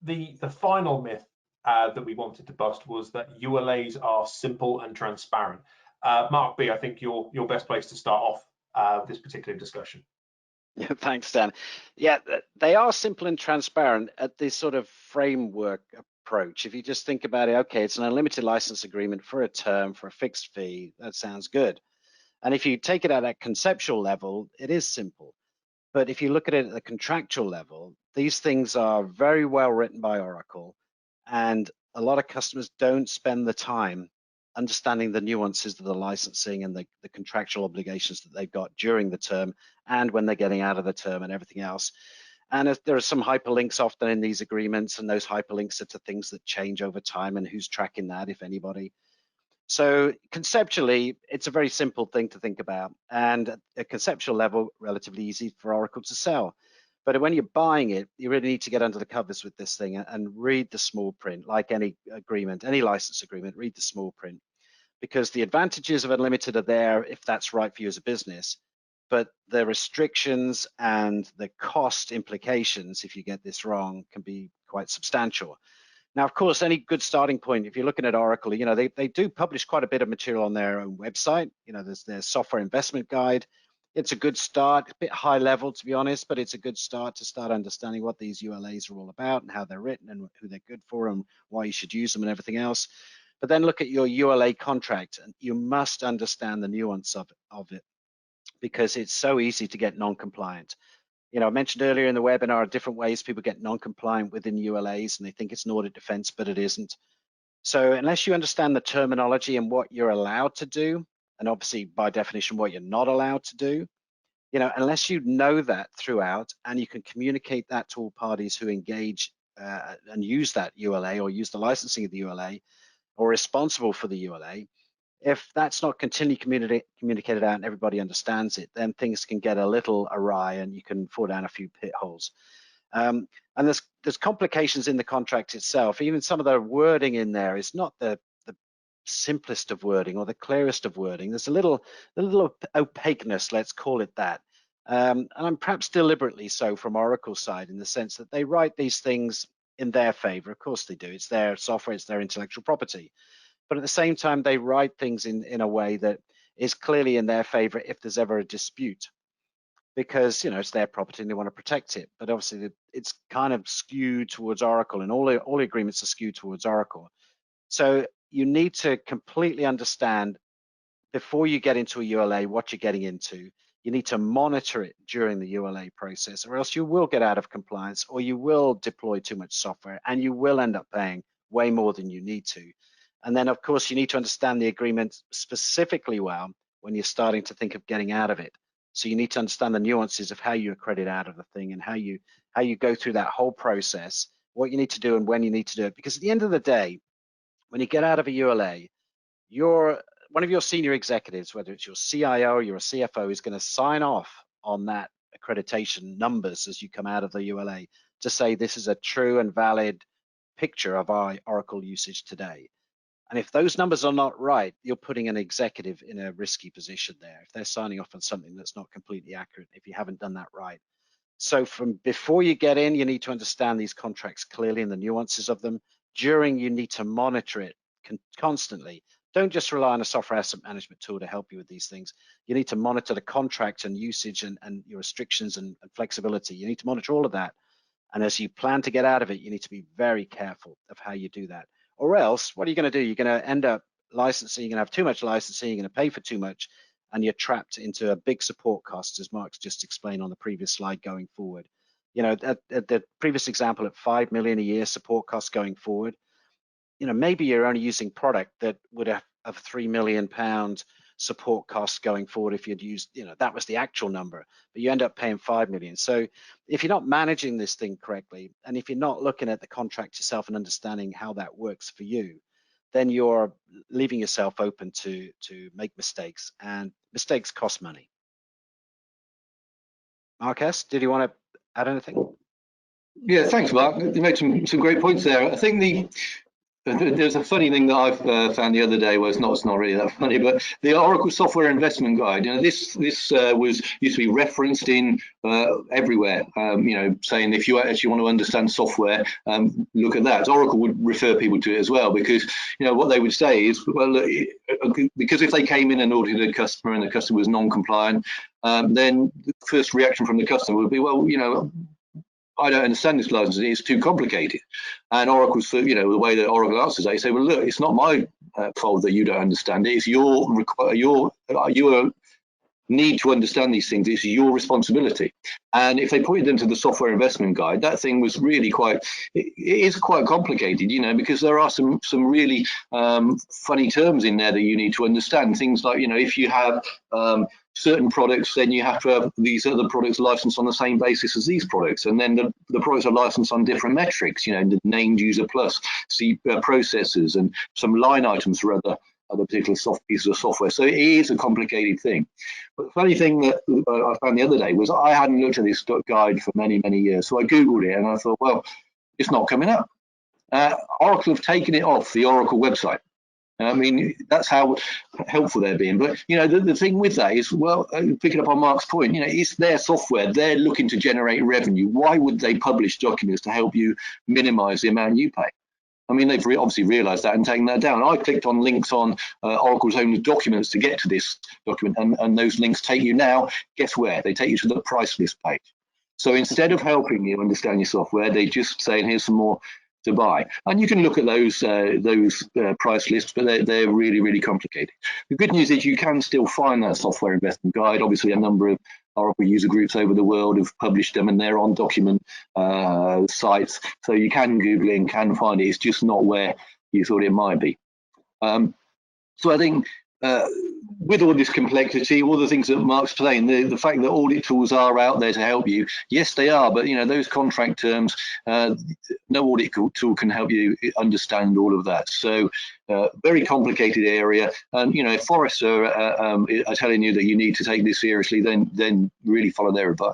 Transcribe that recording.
The final myth that we wanted to bust was that ULAs are simple and transparent. Mark B, I think you're best placed to start off this particular discussion. Yeah, thanks, Dan. Yeah, they are simple and transparent at this sort of framework approach. If you just think about it, okay, it's an unlimited license agreement for a term for a fixed fee. That sounds good. And if you take it at that conceptual level, it is simple. But if you look at it at the contractual level, these things are very well written by Oracle, and a lot of customers don't spend the time understanding the nuances of the licensing and the contractual obligations that they've got during the term and when they're getting out of the term and everything else. And there are some hyperlinks often in these agreements, and those hyperlinks are to things that change over time, and who's tracking that, if anybody. So conceptually, it's a very simple thing to think about, and at a conceptual level, relatively easy for Oracle to sell. But when you're buying it, you really need to get under the covers with this thing and read the small print. Like any agreement, any license agreement, read the small print, because the advantages of unlimited are there if that's right for you as a business, but the restrictions and the cost implications, if you get this wrong, can be quite substantial. Now, of course, any good starting point, if you're looking at Oracle, you know, they do publish quite a bit of material on their own website. You know, there's their software investment guide. It's a good start, a bit high level, to be honest, but it's a good start to start understanding what these ULAs are all about and how they're written and who they're good for and why you should use them and everything else. But then look at your ULA contract, and you must understand the nuance of it, because it's so easy to get non-compliant. You know, I mentioned earlier in the webinar different ways people get non-compliant within ULAs, and they think it's an audit defense, but it isn't. So unless you understand the terminology and what you're allowed to do, and obviously by definition what you're not allowed to do, you know, unless you know that throughout and you can communicate that to all parties who engage and use that ULA or use the licensing of the ULA or responsible for the ULA, if that's not continually communicated out and everybody understands it, then things can get a little awry and you can fall down a few pit holes. And there's complications in the contract itself. Even some of the wording in there is not the simplest of wording or the clearest of wording. There's a little opaqueness, let's call it that. And I'm perhaps deliberately so from Oracle's side, in the sense that they write these things in their favor. Of course they do. It's their software, it's their intellectual property. But at the same time, they write things in a way that is clearly in their favor if there's ever a dispute, because, you know, it's their property and they want to protect it. But obviously it's kind of skewed towards Oracle, and all the agreements are skewed towards Oracle. So you need to completely understand before you get into a ULA what you're getting into. You need to monitor it during the ULA process, or else you will get out of compliance, or you will deploy too much software and you will end up paying way more than you need to. And then, of course, you need to understand the agreement specifically well when you're starting to think of getting out of it. So you need to understand the nuances of how you accredit out of the thing and how you go through that whole process, what you need to do and when you need to do it. Because at the end of the day, when you get out of a ULA, one of your senior executives, whether it's your CIO or your CFO, is going to sign off on that accreditation numbers as you come out of the ULA to say this is a true and valid picture of our Oracle usage today. And if those numbers are not right, you're putting an executive in a risky position there if they're signing off on something that's not completely accurate, if you haven't done that right. So from before you get in, you need to understand these contracts clearly and the nuances of them. During, you need to monitor it constantly. Don't just rely on a software asset management tool to help you with these things. You need to monitor the contract and usage and your restrictions and flexibility. You need to monitor all of that. And as you plan to get out of it, you need to be very careful of how you do that. Or else, what are you going to do? You're going to end up licensing, you're going to have too much licensing, you're going to pay for too much, and you're trapped into a big support cost, as Mark's just explained on the previous slide going forward. You know, at the previous example, at 5 million a year support costs going forward, you know, maybe you're only using product that would have £3 million support costs going forward if you'd used, you know, that was the actual number, but you end up paying 5 million. So if you're not managing this thing correctly, and if you're not looking at the contract yourself and understanding how that works for you, then you're leaving yourself open to make mistakes, and mistakes cost money. Marcus, did you want to add anything? Yeah, thanks, Mark. You made some great points there. I think there's a funny thing that I've found the other day. Well, it's not really that funny, but the Oracle Software Investment Guide. This was used to be referenced in everywhere. Saying if you actually want to understand software, look at that. Oracle would refer people to it as well, because what they would say is, well, look, because if they came in and audited a customer and the customer was non-compliant, then the first reaction from the customer would be, well, I don't understand this license, it's too complicated. And Oracle's, the way that Oracle answers, they say, well, look, it's not my fault that you don't understand it. It's your need to understand these things. It's your responsibility. And if they pointed them to the Software Investment Guide, that thing was really it is quite complicated, because there are some really funny terms in there that you need to understand. Things like, if you have certain products, then you have to have these other products licensed on the same basis as these products, and then the products are licensed on different metrics, the named user plus processors and some line items for other particular pieces of software. So it is a complicated thing. But the funny thing that I found the other day was I hadn't looked at this guide for many years, so I googled it and I thought, well, it's not coming up. Oracle have taken it off the Oracle website. I mean, that's how helpful they're being. But, the thing with that is, well, picking up on Mark's point, it's their software. They're looking to generate revenue. Why would they publish documents to help you minimize the amount you pay? I mean, they've obviously realized that and taken that down. I clicked on links on Oracle's own documents to get to this document, and those links take you now, guess where? They take you to the price list page. So instead of helping you understand your software, they just say, here's some more to buy. And you can look at those price lists, but they're really complicated. The good news is you can still find that Software Investment Guide. Obviously, a number of Oracle user groups over the world have published them, and they're on document sites, so you can Google it and can find it. It's just not where you thought it might be. So I think with all this complexity, all the things that Mark's saying, the fact that audit tools are out there to help you, yes, they are, but those contract terms, no audit tool can help you understand all of that. So very complicated area. And if Forrester are telling you that you need to take this seriously, then really follow their advice.